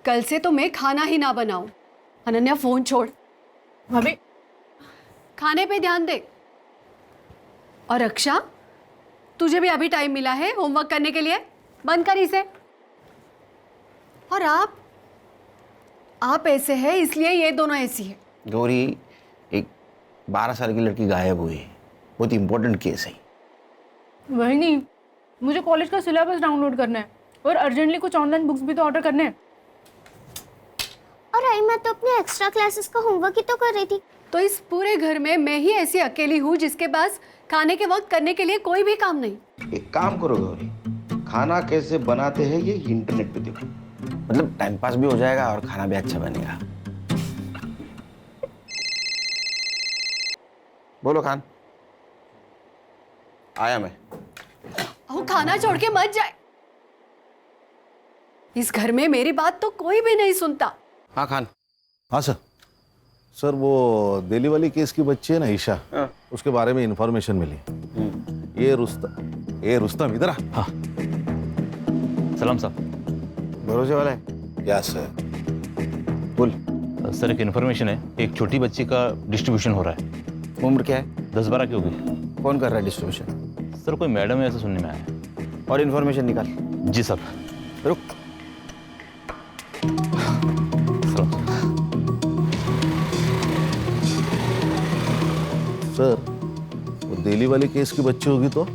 कल से तो मैं खाना ही ना बनाऊं। अनन्या फोन छोड़, भाभी खाने पे ध्यान दे। और रक्षा, तुझे भी अभी टाइम मिला है होमवर्क करने के लिए, बंद कर इसे। और आप ऐसे हैं इसलिए ये दोनों ऐसी है। गौरी, एक 12 साल की लड़की गायब हुई है, बहुत इंपॉर्टेंट केस है। वही नहीं, मुझे कॉलेज का सिलेबस डाउनलोड करना है और अर्जेंटली कुछ ऑनलाइन बुक्स भी तो ऑर्डर करने हैं। और आई मैं तो अपने एक्स्ट्रा क्लासेस का होमवर्क ही तो कर रही थी। तो इस पूरे घर में मैं ही ऐसी अकेली हूँ जिसके पास खाने के वक्त करने के लिए कोई भी काम नहीं। एक काम करो गौरी, खाना कैसे बनाते हैं ये इंटरनेट पे देखो, मतलब टाइम पास भी हो जाएगा और खाना भी अच्छा बनेगा। बोलो खान। आया मैं। वो खाना छोड़ के मत जाए। इस घर में मेरी बात तो कोई भी नहीं सुनता। हाँ खान। हाँ सर। सर वो दिल्ली वाली केस की बच्ची है ना ईशा, उसके बारे में इंफॉर्मेशन मिली। ये रुस्तम इधर आ। हाँ सलाम साहब। भरोसे वाला है? या सर। बोल। सर एक इन्फॉर्मेशन है, एक छोटी बच्ची का डिस्ट्रीब्यूशन हो रहा है। उम्र क्या है? 10-12 की होगी। कौन कर रहा है डिस्ट्रीब्यूशन? सर कोई मैडम है ऐसा सुनने में आया है। और इन्फॉर्मेशन निकाल। जी साहब। रुक। सलाम। सर वो दिल्ली वाली केस की बच्ची होगी तो?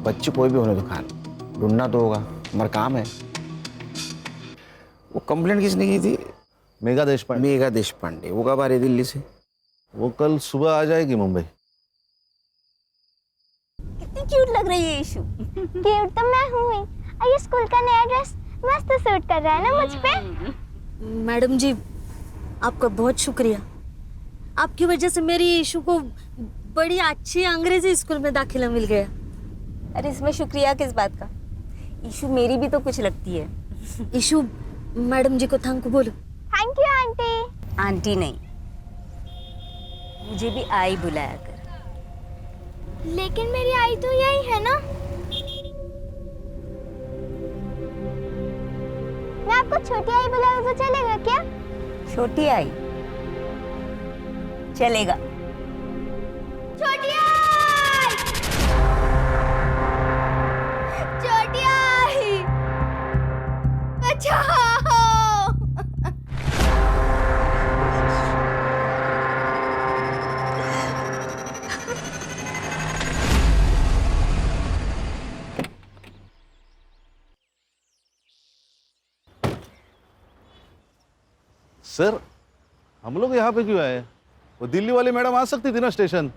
बच्ची कोई भी होने दो खान, ढूंढना तो होगा, हमारा काम है। वो कंप्लेंट किसने की थी? मेघा देशपांडे। मेघा देशपांडे। वो कब आ रही दिल्ली से? वो कल सुबह आ जाएगी मुंबई। कितनी क्यूट लग रही है ईशु। क्यूट तो मैं हूँ ही। और ये स्कूल का नया ड्रेस मस्त सूट कर रहा है ना मुझ पे। मैडम जी, आपका बहुत शुक्रिया। आपकी वजह से मेरी ईशु को बड़ी अच्छी अंग्रेजी स्कूल में दाखिला मिल गया। अरे इसमें शुक्रिया किस बात का? ईशु मेरी भी तो कुछ लगती है। ईशु मैडम जी को थैंक यू बोलो। Thank you aunty. आंटी नहीं, मुझे भी आई बुलाया कर। लेकिन मेरी आई तो यही है ना। मैं आपको छोटी आई बुलाऊं तो चलेगा क्या? छोटी आई चलेगा। छोटी आई, छोटी आई, बचाओ। सर हम लोग यहाँ पे क्यों आए? वो दिल्ली वाली मैडम आ सकती थी ना स्टेशन।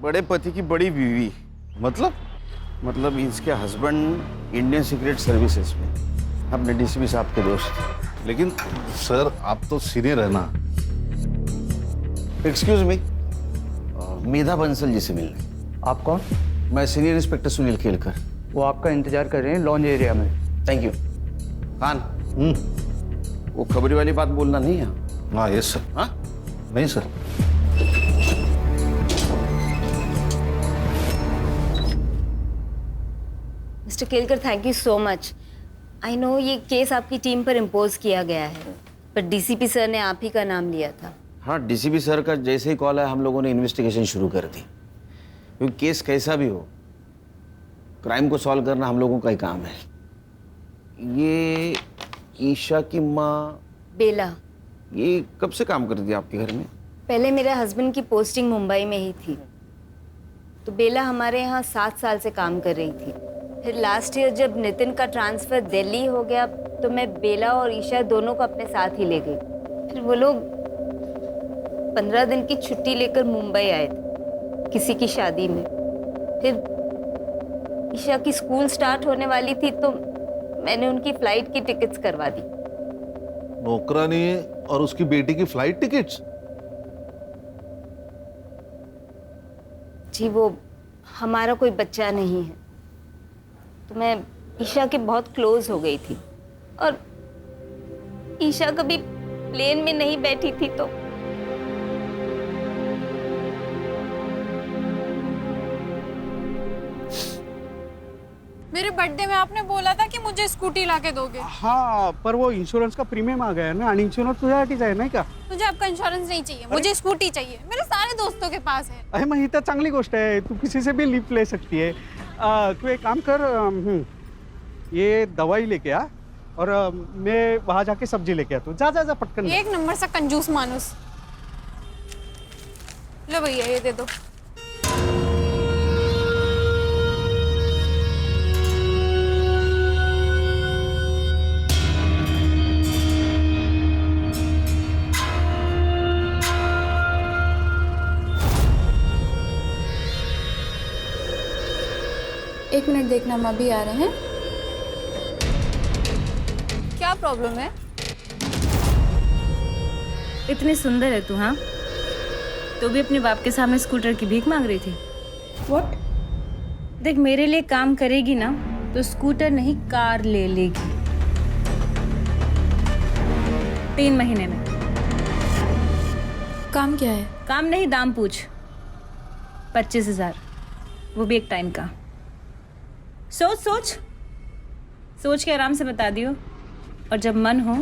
बड़े पति की बड़ी बीवी। मतलब इसके हस्बैंड इंडियन सीक्रेट सर्विसेज में, अपने डीसीपी साहब के दोस्त। लेकिन सर आप तो सीनियर है ना। एक्सक्यूज मी, मेधा बंसल जी से मिलने। आप कौन? मैं सीनियर इंस्पेक्टर सुनील खेलकर। वो आपका इंतजार कर रहे हैं लॉन्ज एरिया में। Thank you. खान, वो खबरी वाली बात बोलना नहीं है। हाँ यस सर। हाँ नहीं sir. Mister Kelkar, thank you so much. I know ये केस आपकी टीम पर इम्पोज किया गया है, पर डीसीपी सर ने आप ही का नाम लिया था। हाँ, डीसीपी सर का जैसे ही कॉल है हम लोगों ने इन्वेस्टिगेशन शुरू कर दी, क्योंकि केस कैसा भी हो, क्राइम को सॉल्व करना हम लोगों का ही काम है। ये ईशा की माँ बेला, ये कब से काम करती थी आपके घर में? पहले मेरे हस्बैंड की पोस्टिंग मुंबई में ही थी, तो बेला हमारे यहाँ 7 साल से काम कर रही थी। फिर लास्ट ईयर जब नितिन का ट्रांसफ़र दिल्ली हो गया तो मैं बेला और ईशा दोनों को अपने साथ ही ले गई। फिर वो लोग 15 दिन की छुट्टी लेकर मुंबई आए थे किसी की शादी में। फिर ईशा की स्कूल स्टार्ट होने वाली थी तो मैंने उनकी फ़्लाइट की टिकट्स करवा दी। नौकरानी और उसकी बेटी की फ्लाइट टिकट्स? जी, वो हमारा कोई बच्चा नहीं है, तो मैं ईशा के बहुत क्लोज हो गई थी, और ईशा कभी प्लेन में नहीं बैठी थी तो मेरे बर्थडे में आपने बोला था कि मुझे स्कूटी लाके दोगे। हाँ, पर वो इंश्योरेंस का प्रीमियम आ गया है ना, आणि इंश्योरेंस तुझ्यासाठीच आहे नाही का? मुझे आपका इंश्योरेंस नहीं चाहिए, मुझे स्कूटी चाहिए, मेरे सारे दोस्तों के पास है। अरे मग ही तर चांगली गोष्ट आहे, तू किसी से भी लिफ्ट ले सकती है। तू एक काम कर, ये दवाई लेके आ और मैं वहाँ जाके सब्जी लेके आता हूँ। जा जा जा पटकन। एक नंबर सा कंजूस मानुस। लो भैया ये दे दो। एक मिनट देखना, हम अभी आ रहे हैं। क्या प्रॉब्लम है? इतनी सुंदर है तू, हाँ? तो भी अपने बाप के सामने स्कूटर की भीख मांग रही थी। व्हाट? देख, मेरे लिए काम करेगी ना तो स्कूटर नहीं कार ले लेगी 3 महीने में। काम क्या है? काम नहीं, दाम पूछ। 25,000, वो भी एक टाइम का। सोच सोच सोच के आराम से बता दियो, और जब मन हो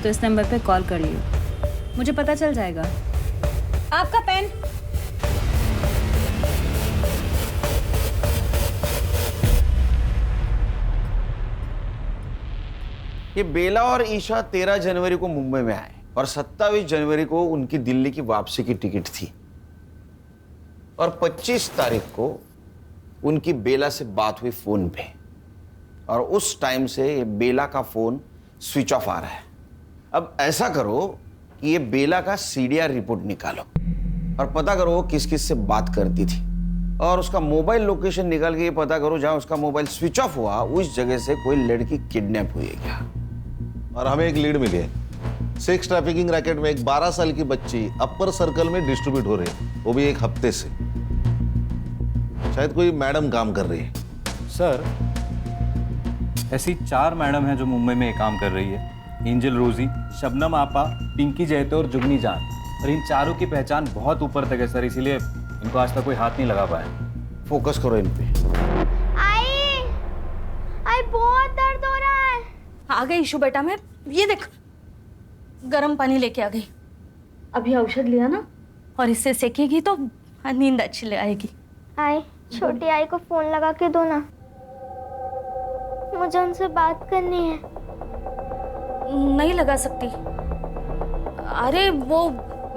तो इस नंबर पे कॉल कर लियो, मुझे पता चल जाएगा। आपका पेन। ये बेला और ईशा 13 जनवरी को मुंबई में आए और 27 जनवरी को उनकी दिल्ली की वापसी की टिकट थी, और 25 तारीख को उनकी बेला से बात हुई फोन पे, और उस टाइम से ये बेला का फोन स्विच ऑफ आ रहा है। अब ऐसा करो कि ये बेला का सीडीआर रिपोर्ट निकालो और पता करो वो किस किस से बात करती थी, और उसका मोबाइल लोकेशन निकाल के ये पता करो जहां उसका मोबाइल स्विच ऑफ हुआ उस जगह से कोई लड़की किडनैप हुई है क्या। और हमें एक लीड मिली है, सेक्स ट्रैफिकिंग रैकेट में एक 12 साल की बच्ची अपर सर्कल में डिस्ट्रीब्यूट हो रही है, वो भी एक हफ्ते से। शायद कोई मैडम काम कर रही है। सर, ऐसी 4 मैडम हैं जो मुंबई में काम कर रही है। एंजल रोजी, शबनम आपा, पिंकी जयते और जुगनी जान। और इन चारों की पहचान बहुत ऊपर तक है सर, इसीलिए इनको आज तक कोई हाथ नहीं लगा पाया। फोकस करो इन पे। आई बहुत दर्द हो रहा है। आ गई ईशु बेटा, मैं ये देख गर्म पानी लेके आ गई। अभी औषध लिया ना, और इससे सेकेगी तो नींद अच्छी आएगी। आई, छोटी आई को फोन लगा के दो ना, मुझे उनसे बात करनी है। नहीं लगा सकती। अरे वो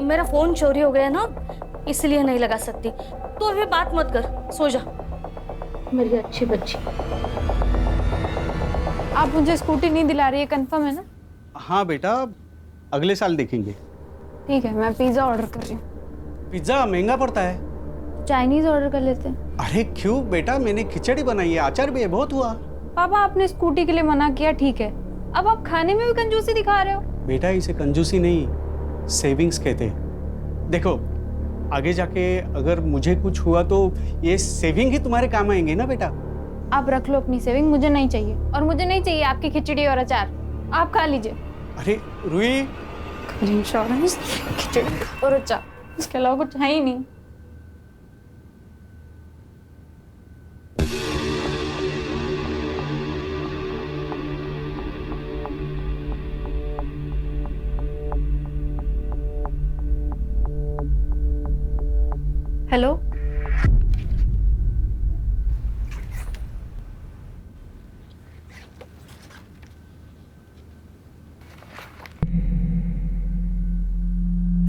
मेरा फोन चोरी हो गया ना, इसलिए नहीं लगा सकती। तो अभी बात मत कर, सो जा मेरी अच्छी बच्ची। आप मुझे स्कूटी नहीं दिला रही है, कंफर्म है ना? हाँ बेटा, अगले साल देखेंगे। ठीक है, मैं पिज्ज़ा ऑर्डर कर रही हूँ। पिज्जा महंगा पड़ता है। चाइनीज ऑर्डर कर लेते हैं। अरे क्यों बेटा, मैंने खिचड़ी बनाई है, अचार भी है, बहुत हुआ। पापा, आपने स्कूटी के लिए मना किया, ठीक है, अब आप खाने में भी कंजूसी दिखा रहे हो। बेटा, इसे कंजूसी नहीं, सेविंग्स कहते हैं। देखो, आगे जाके अगर मुझे कुछ हुआ तो ये सेविंग ही तुम्हारे काम आएंगे ना बेटा। आप रख लो अपनी सेविंग, मुझे नहीं चाहिए, और मुझे नहीं चाहिए आपकी खिचड़ी और अचार, आप खा लीजिए। अरे रुई, इंश्योरेंस, खिचड़ी और अचार, इसके अलावा कुछ है ही नहीं। हेलो,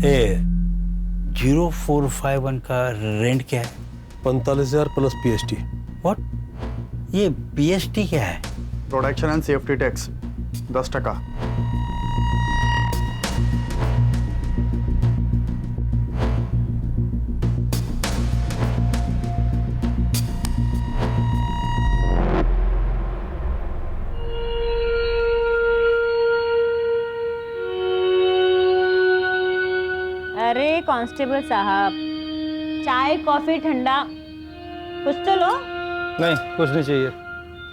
ए 0451 का रेंट क्या है? 45,000 प्लस PST। व्हाट? ये PST क्या है? Production and safety tax 10%। अरे कांस्टेबल साहब, चाय कॉफी ठंडा कुछ तो लो। नहीं, कुछ नहीं चाहिए,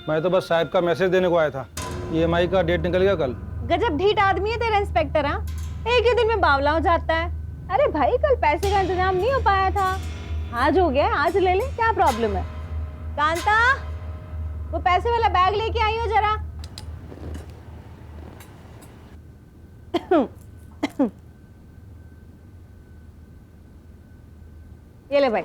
मैं तो बस साहब का मैसेज देने को आया था। EMI का डेट निकल गया कल। गजब ढीठ आदमी है तेरा इंस्पेक्टर। हाँ, एक ही दिन में बावला हो जाता है। अरे भाई कल पैसे का इंतजाम नहीं हो पाया था, आज हो गया, आज ले ले, क्या प्रॉब्लम है। कांता, वो पैसे वाला बैग लेके आई हो जरा। ये ले भाई।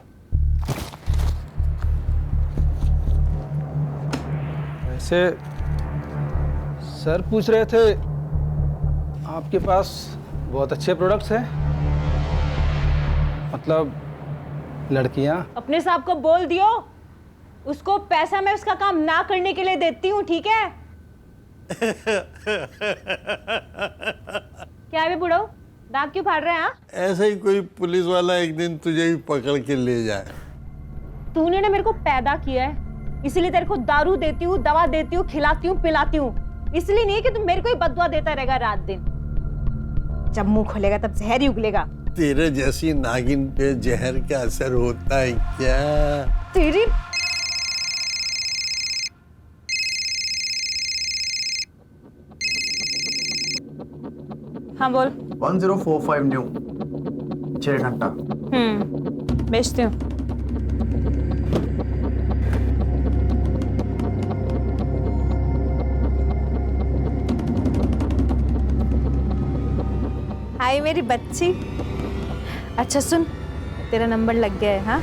वैसे सर पूछ रहे थे आपके पास बहुत अच्छे प्रोडक्ट्स हैं, मतलब लड़कियां। अपने साहब को बोल दियो, उसको पैसा मैं उसका काम ना करने के लिए देती हूँ, ठीक है। क्या है बे बुढ़ो, दांत क्यों फाड़ रहे हैं? ऐसे ही कोई पुलिस वाला एक दिन तुझे भी पकड़ के ले जाए। तूने ना मेरे को पैदा किया है, इसीलिए तेरे को दारू देती हूँ, दवा देती हूँ, खिलाती हूँ, पिलाती हूँ, इसलिए नहीं कि तू मेरे को ही बददुआ देता रहेगा रात दिन। जब मुंह खोलेगा तब जहर ही उगलेगा। तेरे जैसी नागिन पे जहर का असर होता है क्या? तेरी हाँ बोल। 1045 न्यू 6 घंटा। बेचती हूँ। हाय मेरी बच्ची। अच्छा सुन, तेरा नंबर लग गया है। हाँ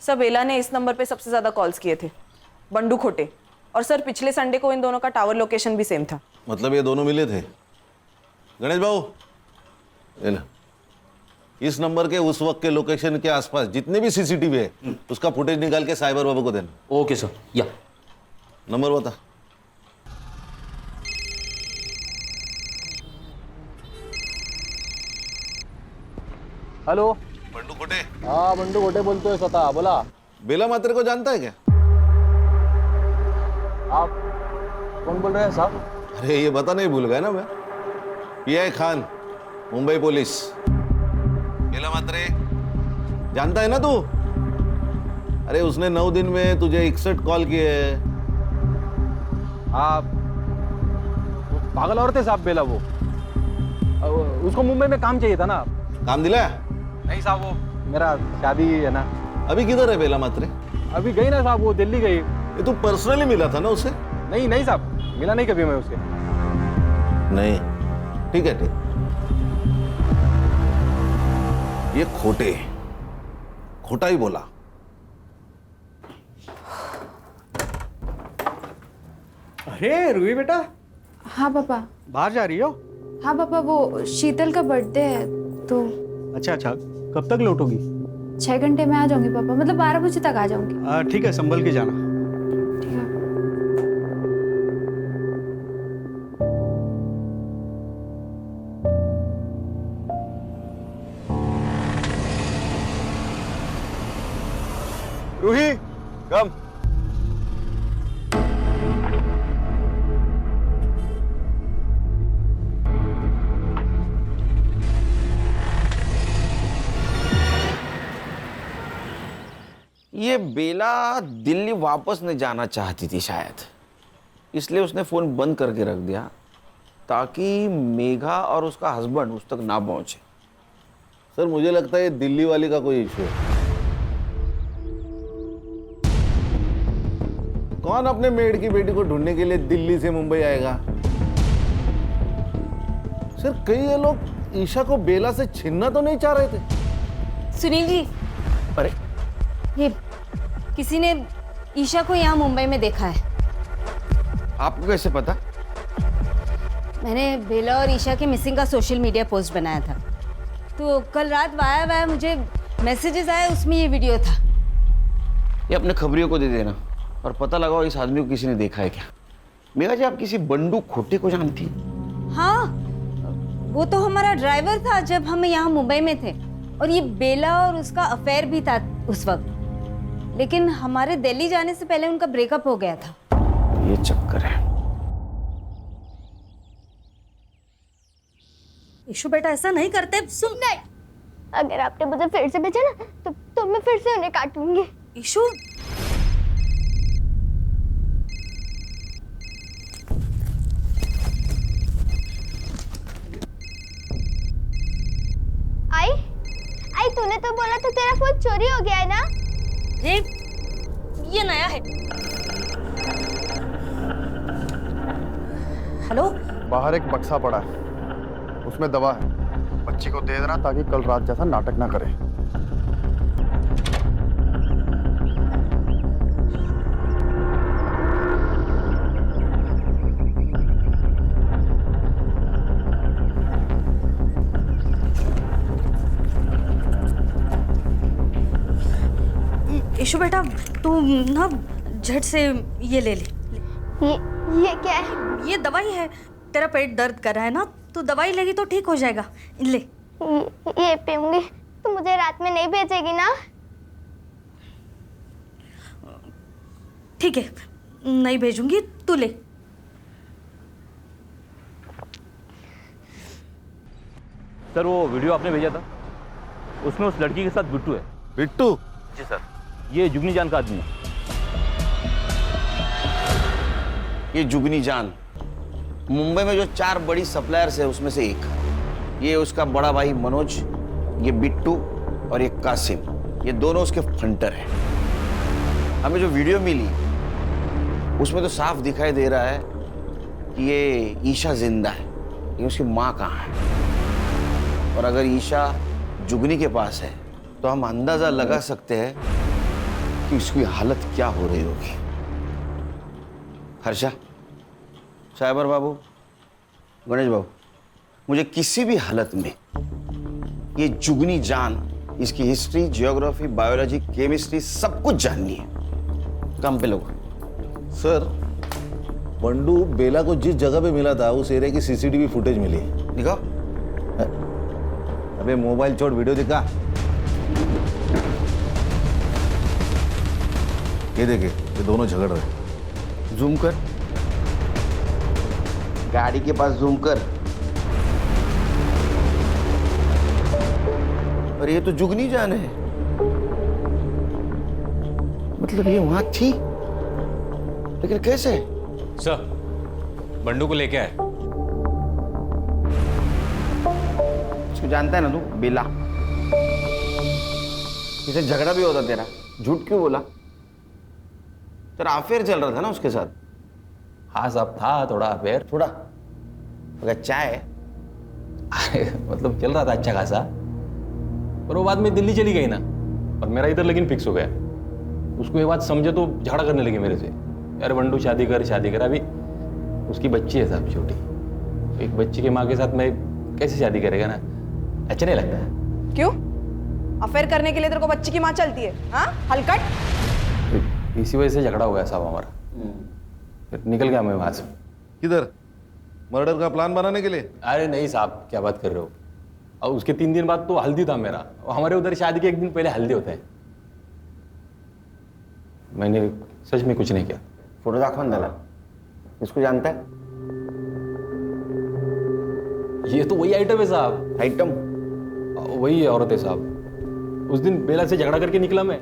सर बेला ने इस नंबर पे सबसे ज्यादा कॉल्स किए थे, बंडू खोटे, और सर पिछले संडे को इन दोनों का टावर लोकेशन भी सेम था। मतलब ये दोनों मिले थे? गणेश बाबू, ये लो। इस नंबर के उस वक्त के लोकेशन के आसपास जितने भी सीसीटीवी है उसका फुटेज निकाल के साइबर बाबू को देना। Okay sir. या नंबर बता। हेलो, बंडू खोटे। हाँ बंडू खोटे बोलतोय स्वतः, बोला। बेला मात्रे को जानता है क्या? आप कौन बोल रहे हैं साहब? अरे ये बता नहीं भूल गया ना मैं, पीआई खान, मुंबई पुलिस। बेला मात्रे जानता है ना तू? अरे उसने 9 दिन में तुझे 61 कॉल किए हैं। आप पागल औरत है साहब बेला, वो उसको मुंबई में काम चाहिए था ना। काम दिलाया? नहीं साहब, वो मेरा शादी है ना। अभी किधर है बेला मात्रे? अभी गई ना साहब, वो दिल्ली गई। ये तू पर्सनली मिला था ना उसे? नहीं नहीं साहब, मिला नहीं कभी मैं उससे। नहीं, ठीक है, ठीक। ये खोटा ही बोला। अरे रूही बेटा, हाँ पापा। बाहर जा रही हो? हाँ पापा, वो शीतल का बर्थडे है तो। अच्छा, कब तक लौटोगी? 6 घंटे में आ जाऊंगी पापा, मतलब 12 बजे तक आ जाऊंगी। ठीक है, संभल के जाना। ठीक है। रूही, कम। ये बेला दिल्ली वापस नहीं जाना चाहती थी शायद, इसलिए उसने फ़ोन बंद करके रख दिया ताकि मेघा और उसका हस्बैंड उस तक ना पहुंचे। सर मुझे लगता है ये दिल्ली वाली का कोई इशू है। कौन अपने मेड की बेटी को ढूंढने के लिए दिल्ली से मुंबई आएगा? सर कई ये लोग ईशा को बेला से छीनना तो नहीं चाह रहे थे? सुनील जी, अरे ये किसी ने ईशा को यहाँ मुंबई में देखा है। आपको कैसे पता? मैंने बेला और ईशा के मिसिंग का सोशल मीडिया पोस्ट बनाया था, तो कल रात वाया मुझे मैसेजेस आए, उसमें ये वीडियो था। ये अपने खबरियों को दे देना और पता लगाओ इस आदमी को किसी ने देखा है क्या। मेघा जी, आप किसी बंडू खोटे को जानती? हाँ, वो तो हमारा ड्राइवर था जब हम यहाँ मुंबई में थे, और ये बेला और उसका अफेयर भी था उस वक्त, लेकिन हमारे दिल्ली जाने से पहले उनका ब्रेकअप हो गया था। ये चक्कर है। ईशु बेटा ऐसा नहीं करते, सुन। नहीं, अगर आपने मुझे फिर से भेजा ना तो मैं फिर से उन्हें काटूंगी। ईशु, तूने तो बोला था तेरा फोन चोरी हो गया है ना? ये नया है। हेलो, बाहर एक बक्सा पड़ा है, उसमें दवा है, बच्ची को दे देना ताकि कल रात जैसा नाटक ना करे। ईशु बेटा, तू ना झट से ये ले ले। ये क्या है? ये दवाई है। तेरा पेट दर्द कर रहा है ना, तो दवाई लेगी तो ठीक हो जाएगा। ले। ये पीऊंगी। तू मुझे रात में नहीं भेजेगी ना? ठीक है, नहीं भेजूंगी, तू ले। सर वो वीडियो आपने भेजा था, उसमें उस लड़की के साथ बिट्टू है। बिट्टू? जी सर, ये जुगनी जान का आदमी है। ये जुगनी जान मुंबई में जो 4 बड़ी सप्लायर्स है उसमें से एक। ये उसका बड़ा भाई मनोज, ये बिट्टू और ये कासिम, ये दोनों उसके फंटर हैं। हमें जो वीडियो मिली उसमें तो साफ दिखाई दे रहा है कि ये ईशा जिंदा है, लेकिन उसकी माँ कहाँ है। और अगर ईशा जुगनी के पास है तो हम अंदाजा लगा सकते हैं कि उसकी हालत क्या हो रही होगी। हर्षा, साइबर बाबू, गणेश बाबू, मुझे किसी भी हालत में ये जुगनी जान, इसकी हिस्ट्री, जियोग्राफी, बायोलॉजी, केमिस्ट्री सब कुछ जाननी है। काम पे लोग। सर, बंडू बेला को जिस जगह पे मिला था उस एरिया की सीसीटीवी फुटेज मिली है। दिखाओ। अबे मोबाइल छोड़, वीडियो दिखा। ये देखे, ये दोनों झगड़ रहे। जूम कर, गाड़ी के पास जूम कर। और ये तो जुगनी जान है, मतलब ये वहां थी, लेकिन कैसे? सर, बंडू को लेके आए। इसको जानता है ना तू? बेला। इसे झगड़ा भी होता तेरा, झूठ क्यों बोला? तेरा अफेयर चल रहा था ना उसके साथ? हाँ साहब, था थोड़ा अफेयर। थोड़ा? अगर चाय मतलब चल रहा था अच्छा खासा, पर वो बाद में दिल्ली चली गई ना, और मेरा इधर लेकिन फिक्स हो गया। उसको ये बात समझे तो झगड़ा करने लगी मेरे से, यार बंडू शादी कर शादी कर। अभी उसकी बच्ची है साहब, छोटी। एक बच्ची के माँ के साथ मैं कैसे शादी करेगा ना, अच्छा नहीं लगता है। क्यों? अफेयर करने के लिए तेरे को बच्ची की माँ चलती है? हाँ, हलकट। इसी वजह से झगड़ा हो गया साहब हमारा, फिर निकल गया मैं वहां से। किधर? मर्डर का प्लान बनाने के लिए? अरे नहीं साहब, क्या बात कर रहे हो। और उसके 3 दिन बाद तो हल्दी था मेरा, और हमारे उधर शादी के 1 दिन पहले हल्दी होता है। मैंने सच में कुछ नहीं किया। फोटो दाखवा ना, इसको जानता है? ये तो वही आइटम है साहब। आइटम? वही औरत है साहब। उस दिन बेला से झगड़ा करके निकला मैं,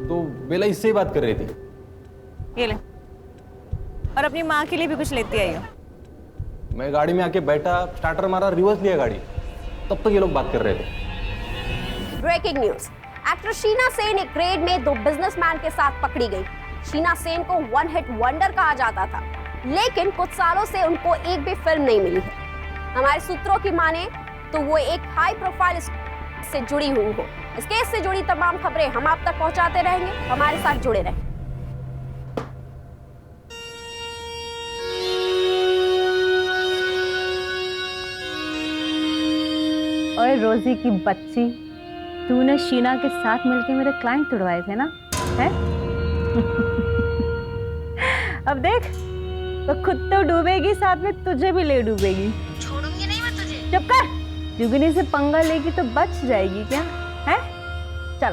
तो बेला इससे ही बात कर रही थी। ये ले, और अपनी माँ के लिए भी कुछ लेती आई हो। मैं गाड़ी में आके बैठा, स्टार्टर मारा, रिवर्स लिया गाड़ी, तब तक ये लोग बात कर रहे थे। Breaking news, actor Sheena Sen एक रेड में 2 बिजनेसमैन के साथ पकड़ी गई। शीना सेन को 1 हिट वंडर कहा जाता था, लेकिन कुछ सालों से उनको एक भी फिल्म नहीं मिली है। हमारे सूत्रों की माने तो वो एक हाई प्रोफाइल से जुड़ी हुई हो। इस केस से जुड़ी तमाम खबरें हम आप तक पहुंचाते रहेंगे, हमारे साथ जुड़े रहें। और रोजी की बच्ची, तूने शीना के साथ मिलके मेरे क्लाइंट तुड़वाए थे ना, है? अब देख, तो खुद तो डूबेगी, साथ में तुझे भी ले डूबेगी। छोड़ूंगी नहीं मैं तुझे। चुप कर, जुगनी से पंगा लेगी तो बच जाएगी क्या, है? चल,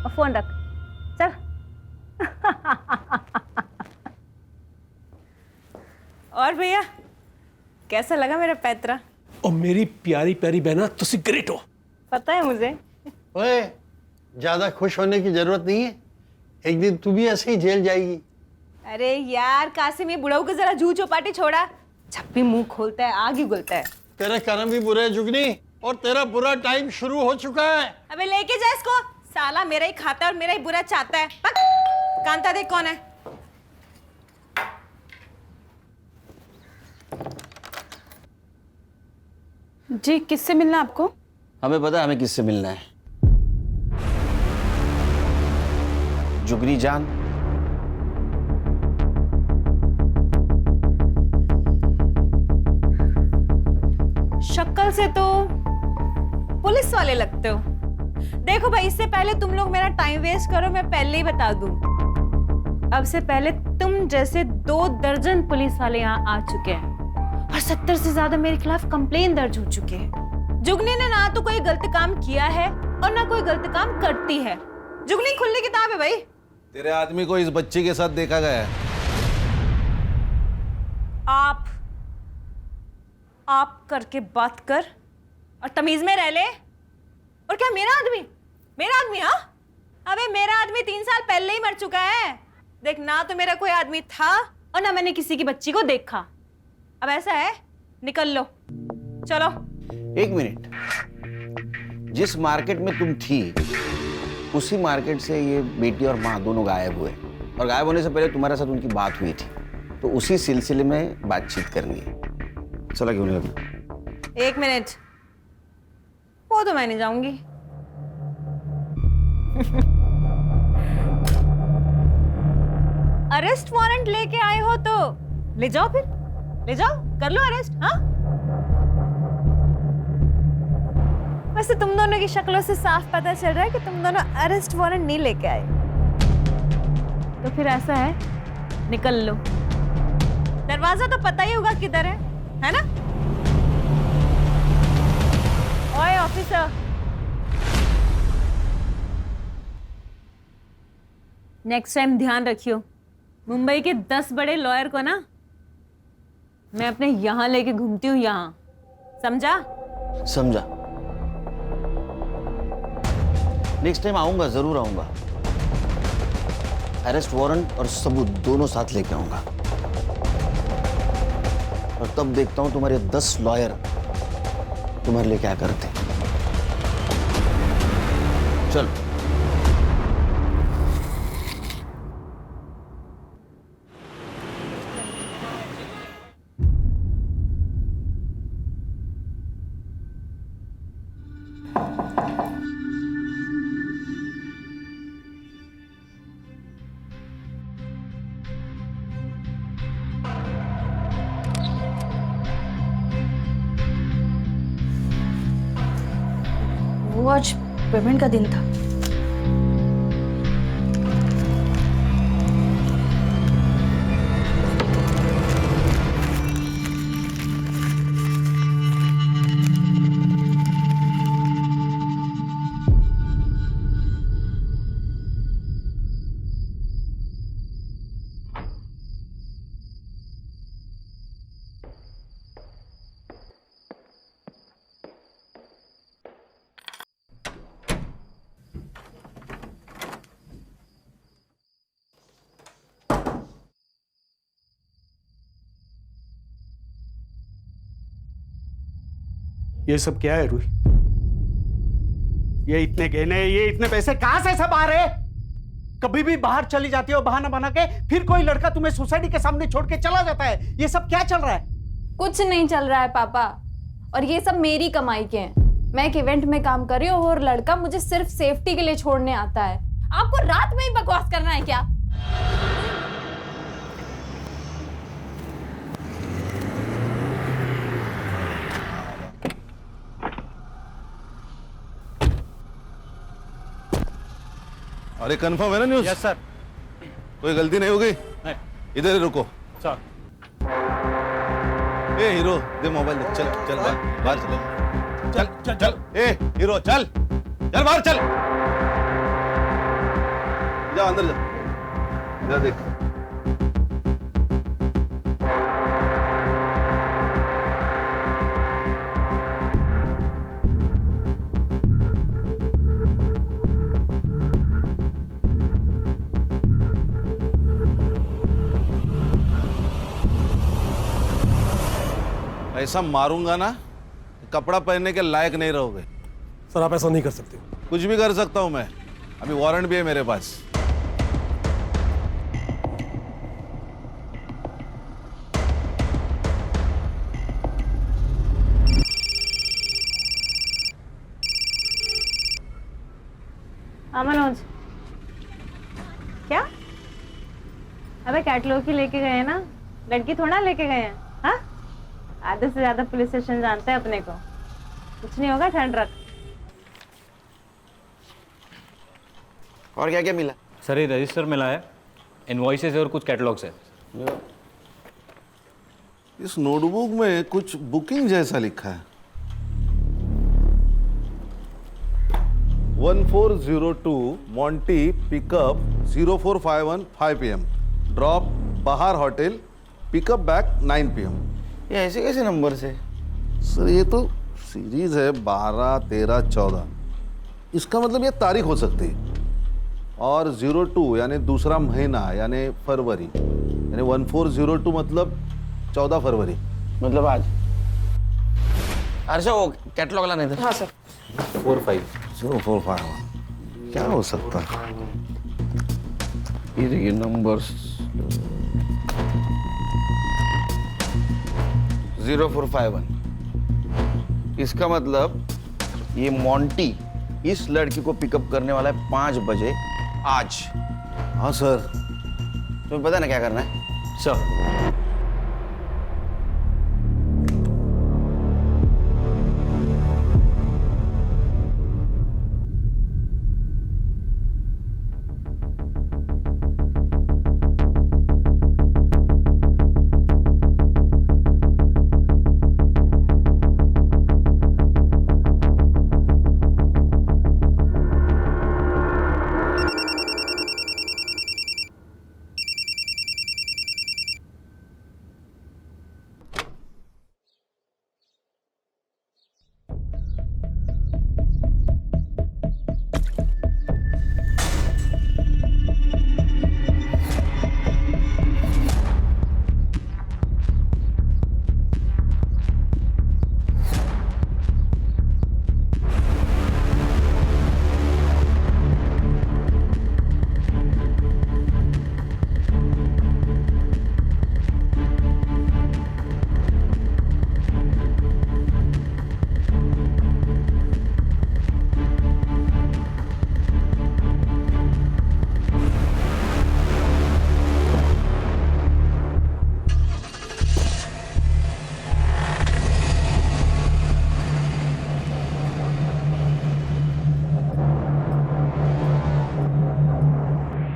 और फोन रख, चल। और भैया, कैसा लगा मेरा पैतरा? और मेरी प्यारी प्यारी बहना, तुसी ग्रेट हो। पता है मुझे। ओए, ज्यादा खुश होने की जरूरत नहीं है, एक दिन तू भी ऐसे ही जेल जाएगी। अरे यार कासिम, ये बुढ़ाऊ को जरा जू चौपाटी छोड़ा, जब भी मुंह खोलता है आग ही उगलता है। तेरे कर्म भी बुरे है जुगनी, और तेरा बुरा टाइम शुरू हो चुका है। अबे लेके जा इसको, साला मेरा ही खाता है और मेरा ही बुरा चाहता है। पक, कांता देख कौन है। जी, किससे मिलना है आपको? हमें पता है हमें किससे मिलना है। जुगनी जान। शक्ल से तो पुलिस वाले लगते हो। देखो भाई, इससे पहले तुम लोग मेरा टाइम वेस्ट करो, मैं पहले ही बता दूं, अब से पहले तुम जैसे 2 दर्जन पुलिस वाले यहाँ आ चुके हैं और 70 से ज्यादा मेरे खिलाफ कंप्लेन दर्ज हो चुके हैं। जुगनी ने ना तो कोई गलत काम किया है और ना कोई गलत काम करती है। जुगनी खुली किताब है भाई। तेरे आदमी को इस बच्ची के साथ देखा गया है। आप करके बात कर और तमीज में रह ले। और क्या मेरा आदमी हाँ? अबे मेरा आदमी 3 साल पहले ही मर चुका है। देख, ना तो मेरा कोई आदमी था और ना मैंने किसी की बच्ची को देखा। अब ऐसा है, निकल लो, चलो। 1 मिनट, जिस मार्केट में तुम थी उसी मार्केट से ये बेटी और माँ दोनों गायब हुए, और गायब होने से पहले तुम्हारे साथ उनकी बात हुई थी, तो उसी सिलसिले में बातचीत करनी है। चला क्यों नहीं लगा? 1 मिनट, वो तो मैं नहीं जाऊंगी। अरेस्ट वारंट लेके आए हो तो ले जाओ, फिर ले जाओ, कर लो अरेस्ट। हाँ, वैसे तुम दोनों की शक्लों से साफ पता चल रहा है कि तुम दोनों अरेस्ट वारंट नहीं लेके आए। तो फिर ऐसा है, निकल लो। दरवाजा तो पता ही होगा किधर है ना? ओए ऑफिसर, नेक्स्ट टाइम ध्यान रखियो, मुंबई के 10 बड़े लॉयर को ना मैं अपने यहां लेके घूमती हूँ, यहां, समझा? समझा। नेक्स्ट टाइम आऊंगा, जरूर आऊंगा। अरेस्ट वारंट और सबूत दोनों साथ लेके आऊंगा, और तब देखता हूं तुम्हारे 10 लॉयर तुम्हारे लिए क्या करते। चल। वो आज पेमेंट का दिन था। ये सब क्या है रूही? ये इतने गहने, ये इतने पैसे कहां से सब आ रहे? कभी भी बाहर चली जाती हो बहाना बना के, फिर कोई लड़का तुम्हें सोसाइटी के सामने छोड़ के चला जाता है। ये सब क्या चल रहा है? कुछ नहीं चल रहा है पापा, और ये सब मेरी कमाई के हैं। मैं एक इवेंट में काम कर रही हूँ और लड़का मुझे सिर्फ सेफ्टी के लिए छोड़ने आता है। आपको रात में ही बकवास करना है क्या? अरे कंफर्म है ना न्यूज़? Yes sir. कोई गलती नहीं हो गई? नहीं। इधर ही रुको। सर। ए हीरो, दे मोबाइल दे। चल चल बाहर चल। चल चल चल। ए हीरो, चल चल बाहर चल। जा अंदर जा। जा देख। ऐसा मारूंगा ना, कपड़ा पहनने के लायक नहीं रहोगे। सर आप ऐसा नहीं कर सकते। कुछ भी कर सकता हूं मैं, अभी वारंट भी है मेरे पास। हाँ मनोज, क्या? अबे कैटलॉग ही लेके गए हैं ना, लड़की थोड़ा लेके गए हैं। हाँ, आधे से ज्यादा पुलिस स्टेशन जानते हैं अपने को। कुछ नहीं होगा, ठंड रख। और क्या क्या मिला? सर ये रजिस्टर मिला है, इनवॉइसेस और कुछ कैटलॉग्स है। इस नोटबुक में कुछ बुकिंग जैसा लिखा है। 1402 मॉन्टी पिकअप 0451 5 PM, ड्रॉप बहार होटल, पिकअप बैक 9 PM। ये ऐसे कैसे नंबर से? सर ये तो सीरीज है 12, 13, 14। इसका मतलब ये तारीख हो सकती है। और 02 यानी दूसरा महीना यानी फरवरी, यानी 1402 मतलब 14 फरवरी, मतलब आज। अर्षा वो कैटलॉग लाने थे। हाँ सर। 0451 क्या हो सकता है? ये देखिए नंबर्स 0451। इसका मतलब ये मॉन्टी इस लड़की को पिकअप करने वाला है 5 बजे आज। हाँ सर। तुम्हें पता है ना क्या करना है? सर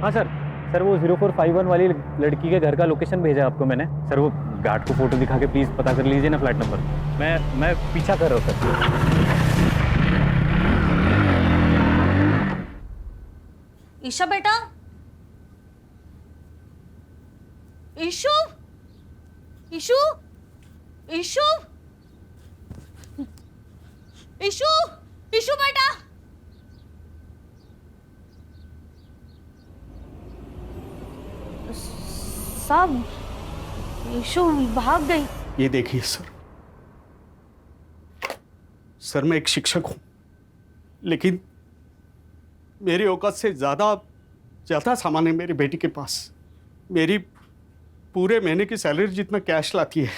हाँ सर वो 0451 वाली लड़की के घर का लोकेशन भेजा है आपको मैंने। सर वो गार्ड को फोटो दिखा के प्लीज पता कर लीजिए ना फ्लैट नंबर। मैं पीछा कर रहा हूँ सर। ईशा बेटा, ईशु, ईशु, ईशु, ईशु, ईशु बेटा। साहब, ईशु भाग गई। ये देखिए सर मैं एक शिक्षक हूं, लेकिन मेरी औकात से ज्यादा सामान है मेरी बेटी के पास। मेरी पूरे महीने की सैलरी जितना कैश लाती है।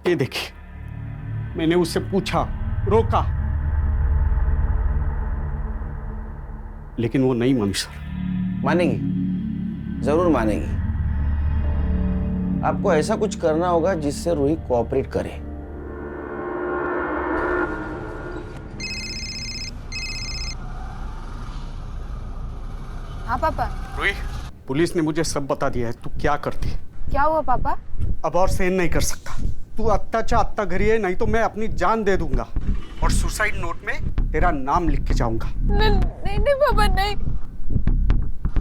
ये देखिए, मैंने उससे पूछा, रोका, लेकिन वो नहीं मानी सर। मानेगी, जरूर मानेगी। आपको ऐसा कुछ करना होगा जिससे रूही कोऑपरेट करे। हाँ पापा। रूही, पुलिस ने मुझे सब बता दिया है। तू क्या करती है? क्या हुआ पापा? अब और सहन नहीं कर सकता। तू अत्ताचा अत्ता घरी है, नहीं तो मैं अपनी जान दे दूंगा और सुसाइड नोट में तेरा नाम लिख के जाऊंगा। नहीं नहीं पापा, नहीं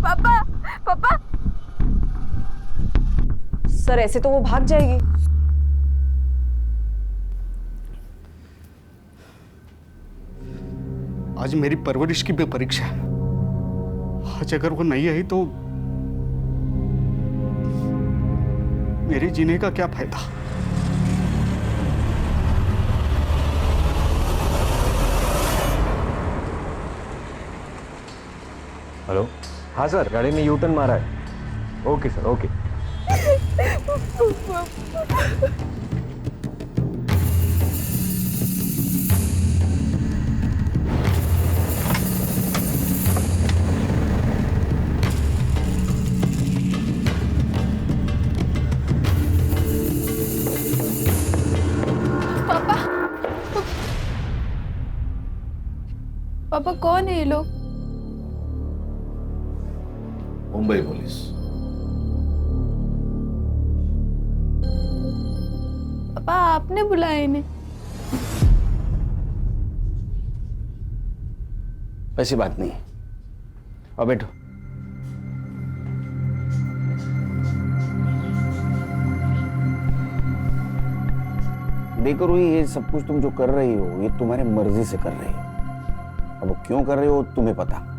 पापा। पापा सर ऐसे तो वो भाग जाएगी। आज मेरी परवरिश की भी परीक्षा है। आज अगर वो नहीं आई तो मेरे जीने का क्या फायदा? हाँ सर, गाड़ी ने यू टर्न मारा है। Okay sir, okay. पापा पापा कौन है ये लोग? मुंबई पुलिस। पापा आपने बुलाया इन्हें? ऐसी बात नहीं। अब बैठो। देखो रूही, ये सब कुछ तुम जो कर रही हो ये तुम्हारे मर्जी से कर रही हो। अब वो क्यों कर रहे हो तुम्हें पता।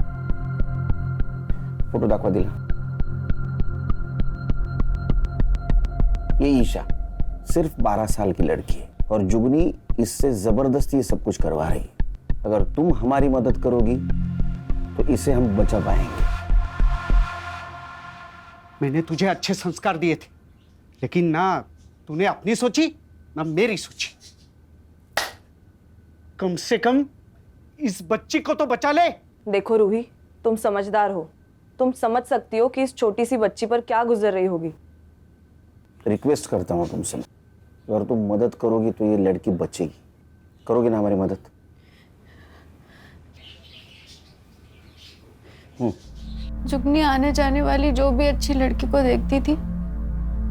फोटो दाखवा दिला। ये ईशा सिर्फ 12 साल की लड़की है और जुगनी इससे जबरदस्ती ये सब कुछ करवा रही है। अगर तुम हमारी मदद करोगी तो इसे हम बचा पाएंगे। मैंने तुझे अच्छे संस्कार दिए थे, लेकिन ना तूने अपनी सोची ना मेरी सोची। कम से कम इस बच्ची को तो बचा ले। देखो रूही, तुम समझदार हो, तुम समझ सकती हो कि इस छोटी सी बच्ची पर क्या गुजर रही होगी। रिक्वेस्ट करता हूं तुमसे, अगर तुम मदद करोगी तो ये लड़की बचेगी। करोगी ना हमारी मदद? जुगनी आने जाने वाली जो भी अच्छी लड़की को देखती थी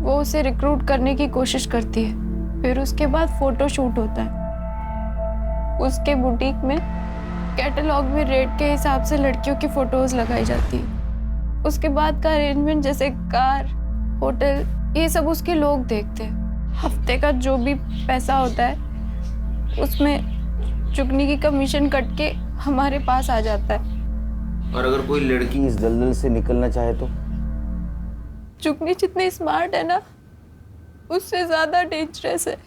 वो उसे रिक्रूट करने की कोशिश करती है। फिर उसके बाद फोटो शूट होता है। उसके बुटीक में कैटलॉग में रेट के हिसाब से लड़कियों की फोटोज लगाई जाती है। उसके बाद का अरेंजमेंट जैसे कार, होटल, ये सब उसके लोग देखते हैं। हफ्ते का जो भी पैसा होता है उसमें जुगनी की कमीशन कट के हमारे पास आ जाता है। और अगर कोई लड़की इस दलदल से निकलना चाहे तो? जुगनी जितनी स्मार्ट है ना उससे ज्यादा डेंजरस है।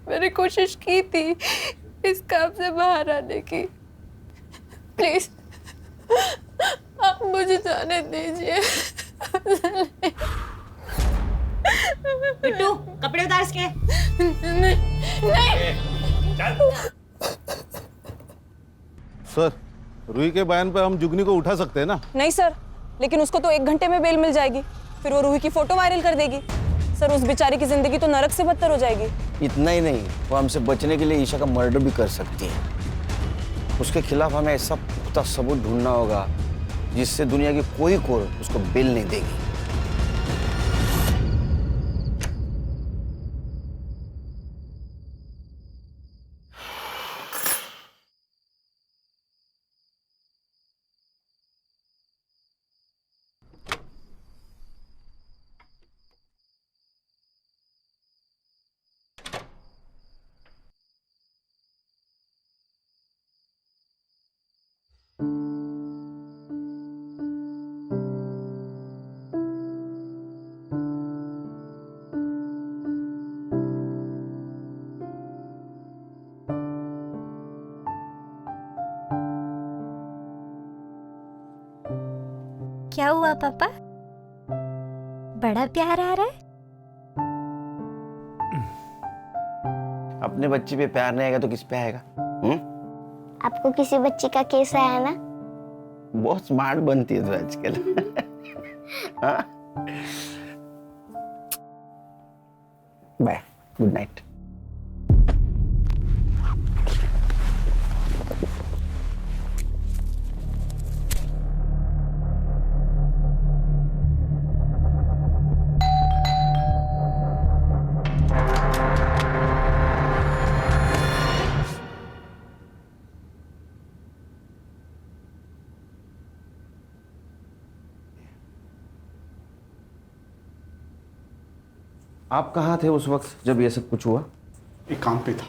मैंने कोशिश की थी इस काम से बाहर आने की। प्लीज आप मुझे जाने दीजिए। बिट्टू, कपड़े उतार इसके। नहीं, नहीं। सर, रूही के बयान पे हम जुगनी को उठा सकते हैं ना? नहीं सर, लेकिन उसको तो 1 घंटे में बेल मिल जाएगी, फिर वो रूही की फोटो वायरल कर देगी। सर, उस बेचारी की जिंदगी तो नरक से बदतर हो जाएगी। इतना ही नहीं, वो हमसे बचने के लिए ईशा का मर्डर भी कर सकती है। उसके खिलाफ हमें ऐसा पुख्ता सबूत ढूंढना होगा जिससे दुनिया की कोई कोर्ट उसको बेल नहीं देगी। क्या हुआ पापा? बड़ा प्यार आ रहा है? अपने बच्चे पे प्यार नहीं आएगा तो किस पे आएगा? आपको किसी बच्ची का केस आया ना? बहुत स्मार्ट बनती है तो आजकल। हाँ? Bye, good night. आप कहाँ थे उस वक्त जब ये सब कुछ हुआ? एक काम पे था।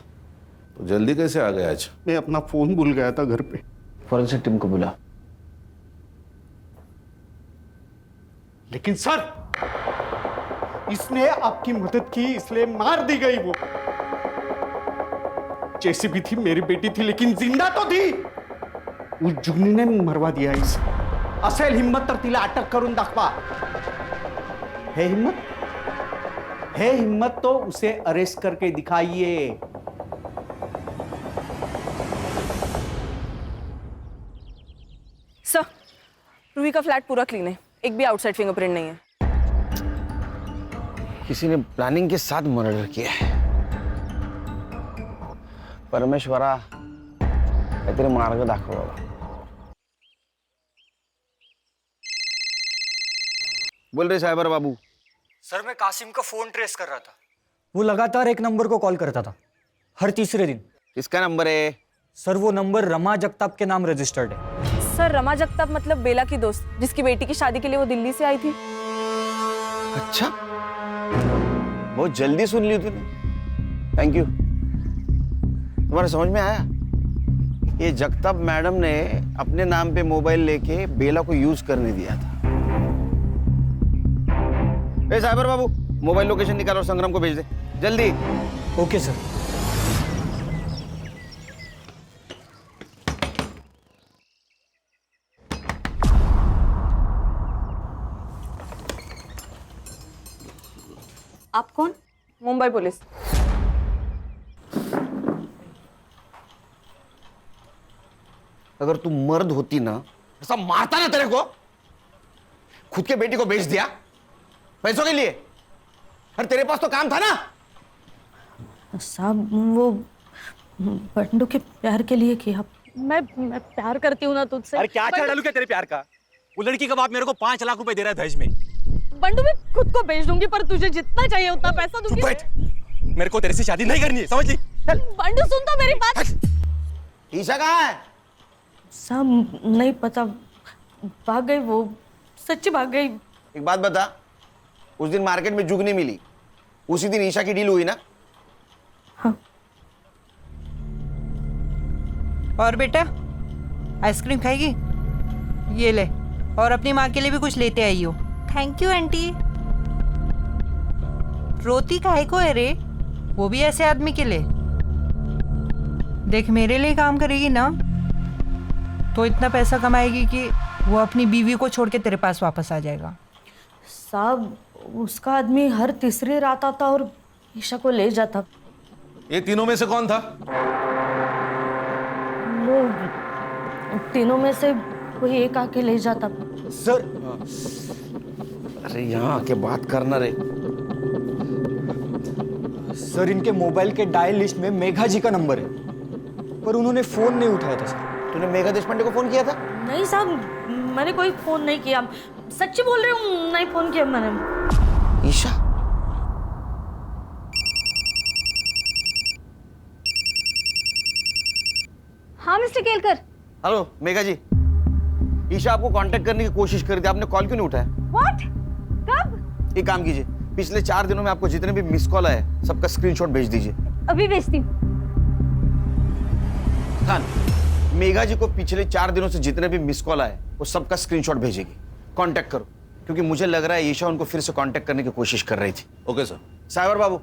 तो जल्दी कैसे आ गए आज? मैं अपना फोन भूल गया था घर पे। फॉरेंसिक टीम को बुला। लेकिन सर, इसने आपकी मदद की इसलिए मार दी गई। वो जैसी भी थी मेरी बेटी थी, लेकिन जिंदा तो थी। उस जुगनी ने मरवा दिया इसे। असेल हिम्मत तर तिला अटक करून दाखवा. है हिम्मत? है हिम्मत तो उसे अरेस्ट करके दिखाइए. सर, रूही का फ्लैट पूरा क्लीन है, एक भी आउटसाइड फिंगरप्रिंट नहीं है. किसी ने प्लानिंग के साथ मर्डर किया है. परमेश्वरा काहीतरी मार्ग दाखव बाबा. बोल रहे साइबर बाबू. सर मैं कासिम का फोन ट्रेस कर रहा था. वो लगातार एक नंबर को कॉल करता था हर तीसरे दिन. किसका नंबर है? सर वो नंबर रमा जगताप के नाम रजिस्टर्ड है. सर रमा जगताप मतलब बेला की दोस्त, जिसकी बेटी की शादी के लिए वो दिल्ली से आई थी. अच्छा, बहुत जल्दी सुन ली तूने. Thank you. तुम्हारे समझ में आया? ये जगताप मैडम ने अपने नाम पे मोबाइल लेके बेला को यूज करने दिया था. ए साइबर बाबू, मोबाइल लोकेशन निकाल और संग्राम को भेज दे जल्दी. Okay sir. आप कौन? मुंबई पुलिस. अगर तू मर्द होती ना, ऐसा मारता ना तेरे को. खुद के बेटी को बेच दिया पैसों के लिए. अरे तेरे पास तो काम था ना. साहब वो बंडू के प्यार के लिए किया. मैं प्यार करती हूँ ना तुझसे. अरे क्या डालू क्या तेरे प्यार का? वो लड़की का बाप मेरे को 5 लाख रुपए दे रहा है दहेज में. बंडू मैं खुद को बेच दूंगी, पर तुझे जितना चाहिए उतना पैसा दूंगी. मेरे को तेरे से शादी नहीं करनी है, समझ ली? बंडू सुन तो मेरी बात. ईशा कहाँ है? साहब नहीं पता, भाग गई वो, सच्ची भाग गई. एक बात बता, उस दिन मार्केट में जुग नहीं मिली, उसी दिन ईशा की डील हुई ना? हाँ. और बेटा आइसक्रीम खाएगी? ये ले, और अपनी माँ के लिए भी कुछ लेते आई हो. Thank you aunty. रोती काहे को है रे? वो भी ऐसे आदमी के लिए. देख मेरे लिए काम करेगी ना तो इतना पैसा कमाएगी कि वो अपनी बीवी को छोड़ के तेरे पास वापस आ जाएगा. साहब उसका आदमी हर तीसरी रात आता और ईशा को ले जाता. ये तीनों में से कौन था? वो तीनों में से कोई एक आके ले जाता. सर. अरे यहाँ आके बात करना रे. सर इनके मोबाइल के डायल लिस्ट में मेघा जी का नंबर है, पर उन्होंने फोन नहीं उठाया था. सर तूने मेघा देशपांडे को फोन किया था? नहीं साहब, मैंने कोई फोन नहीं किया. सच्ची बोल रही हूँ, नहीं फोन किया मैंने. ईशा, हाँ मिस्टर केलकर. हेलो मेघा जी. ईशा आपको कांटेक्ट करने की कोशिश कर दी, आपने कॉल क्यों नहीं उठाया? व्हाट? कब? एक काम कीजिए, पिछले 4 दिनों में आपको जितने भी मिस कॉल आए सबका स्क्रीनशॉट भेज दीजिए. अभी भेजती हूँ. खान, मेघा जी को पिछले 4 दिनों से जितने भी मिस कॉल आए वो सबका स्क्रीनशॉट भेजेगी. कांटेक्ट करो, क्योंकि मुझे लग रहा है ईशा उनको फिर से कांटेक्ट करने की कोशिश कर रही थी. Okay sir. साइबर बाबू,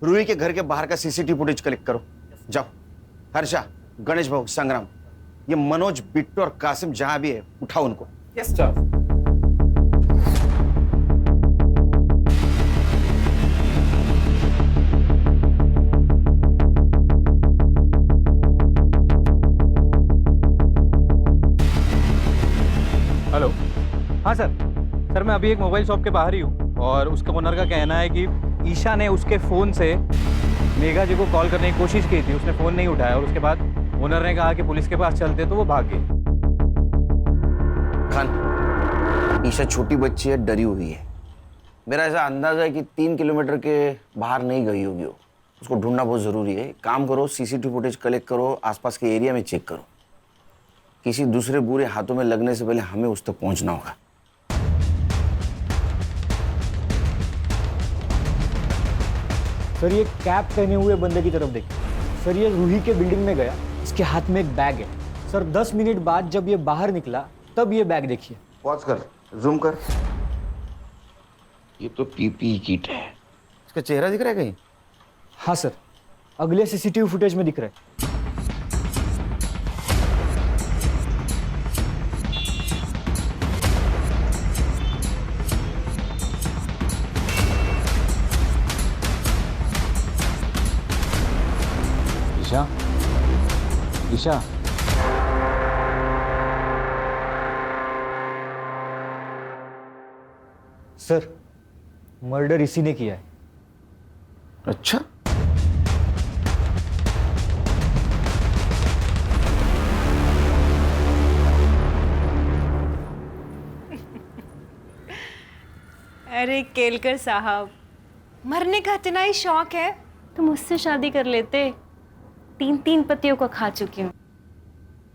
रूही के घर के बाहर का सीसीटीवी फुटेज कलेक्ट करो. जाओ. हर्षा, गणेश भाऊ, संग्राम, ये मनोज, बिट्टू और कासिम जहां भी है उठाओ उनको. Yes sir. हेलो. हाँ सर. सर मैं अभी एक मोबाइल शॉप के बाहर ही हूँ और उसके ओनर का कहना है कि ईशा ने उसके फ़ोन से मेघा जी को कॉल करने की कोशिश की थी, उसने फ़ोन नहीं उठाया और उसके बाद ओनर ने कहा कि पुलिस के पास चलते तो वो भाग गई. खान, ईशा छोटी बच्ची है, डरी हुई है. मेरा ऐसा अंदाजा है कि 3 किलोमीटर के बाहर नहीं गई होगी वो. उसको ढूंढना बहुत ज़रूरी है. काम करो, सीसीटीवी फुटेज कलेक्ट करो, आसपास के एरिया में चेक करो. किसी दूसरे बुरे हाथों में लगने से पहले हमें उस तक पहुंचना होगा. सर ये कैप पहने हुए बंदे की तरफ देखिए. सर ये रूही के बिल्डिंग में गया, इसके हाथ में एक बैग है. सर 10 मिनट बाद जब ये बाहर निकला तब ये बैग देखिए. पॉज कर, जूम कर. ये तो पीपीई किट है. इसका चेहरा दिख रहा है कहीं? हाँ सर, अगले सीसीटीवी फुटेज में दिख रहा है. ईशा, ईशा, सर मर्डर इसी ने किया है। अच्छा, अरे केलकर साहब, मरने का इतना ही शौक है तो मुझसे शादी कर लेते। 3 पतियों को खा चुकी हूँ,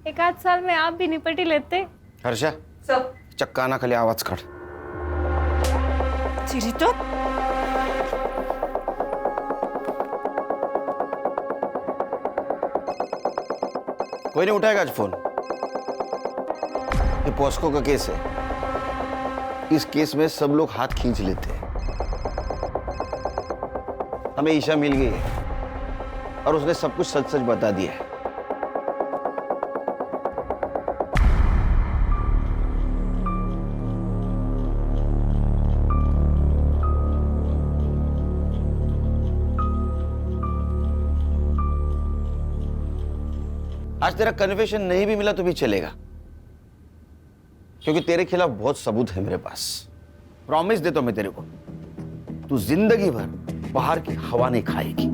1 आध साल में आप भी निपट ही लेते। हर्षा, चक्का ना खाली आवाज काढ। चिरी तो कोई नहीं उठाएगा आज फोन। ये पॉस्को का केस है, इस केस में सब लोग हाथ खींच लेते हैं। हमें ईशा मिल गई है और उसने सब कुछ सच सच बता दिया है। आज तेरा कन्फेशन नहीं भी मिला तो भी चलेगा, क्योंकि तेरे खिलाफ बहुत सबूत है मेरे पास। प्रॉमिस देता हूं मैं तेरे को, तू जिंदगी भर बाहर की हवा नहीं खाएगी।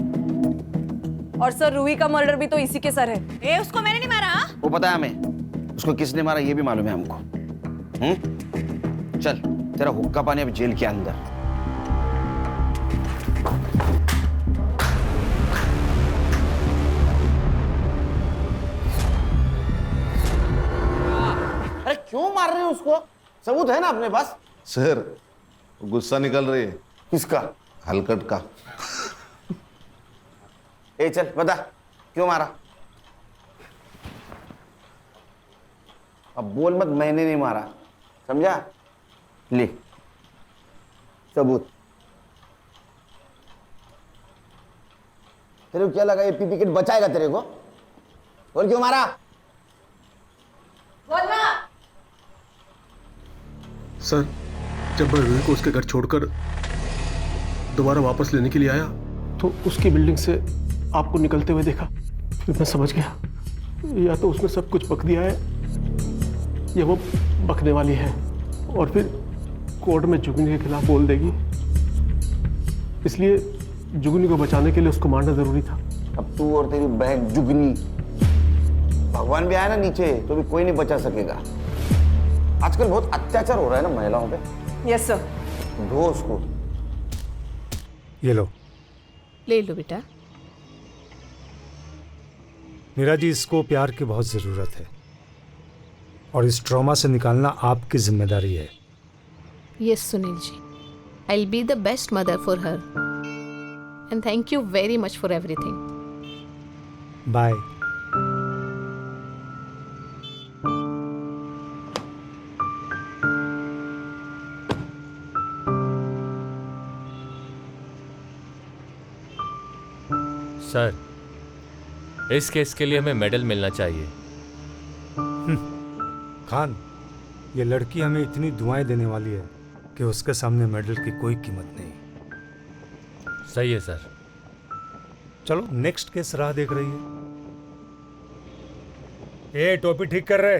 और सर, रूही का मर्डर भी तो इसी के सर है। ए, उसको मैंने नहीं मारा। वो पता है हमें, उसको किसने मारा ये भी मालूम है हमको। चल, तेरा हुक्का पानी अब जेल के अंदर। अरे क्यों मार रहे हो उसको? सबूत है ना अपने पास। सर, गुस्सा निकल रही है। किसका? हलकट का। ए चल बता, क्यों मारा? अब बोल मत मैंने नहीं मारा, समझा? ले सबूत। तेरे को क्या लगा ये पीपी किट बचाएगा तेरे को? बोल क्यों मारा? बोलना। सर, जब मैं रूही को उसके घर छोड़कर दोबारा वापस लेने के लिए आया तो उसकी बिल्डिंग से आपको निकलते हुए देखा। फिर मैं समझ गया, या तो उसने सब कुछ बक दिया है या वो बकने वाली है, और फिर कोर्ट में जुगनी के खिलाफ बोल देगी। इसलिए जुगनी को बचाने के लिए उसको मारना जरूरी था। अब तू और तेरी बहन जुगनी, भगवान भी आया ना नीचे तो भी कोई नहीं बचा सकेगा। आजकल बहुत अत्याचार हो रहा है ना महिलाओं पे। Yes sir. ढो उसको। ये लो। ले लो बेटा। मीरा जी, इसको प्यार की बहुत ज़रूरत है और इस ट्रॉमा से निकालना आपकी जिम्मेदारी है। Yes Sunil ji, I will be the best mother for her and thank you very much for everything. Bye. Sir, इस केस के लिए हमें मेडल मिलना चाहिए। खान, ये लड़की हमें इतनी दुआएं देने वाली है कि उसके सामने मेडल की कोई कीमत नहीं। सही है सर। चलो नेक्स्ट केस राह देख रही है। ए, टोपी ठीक कर रहे।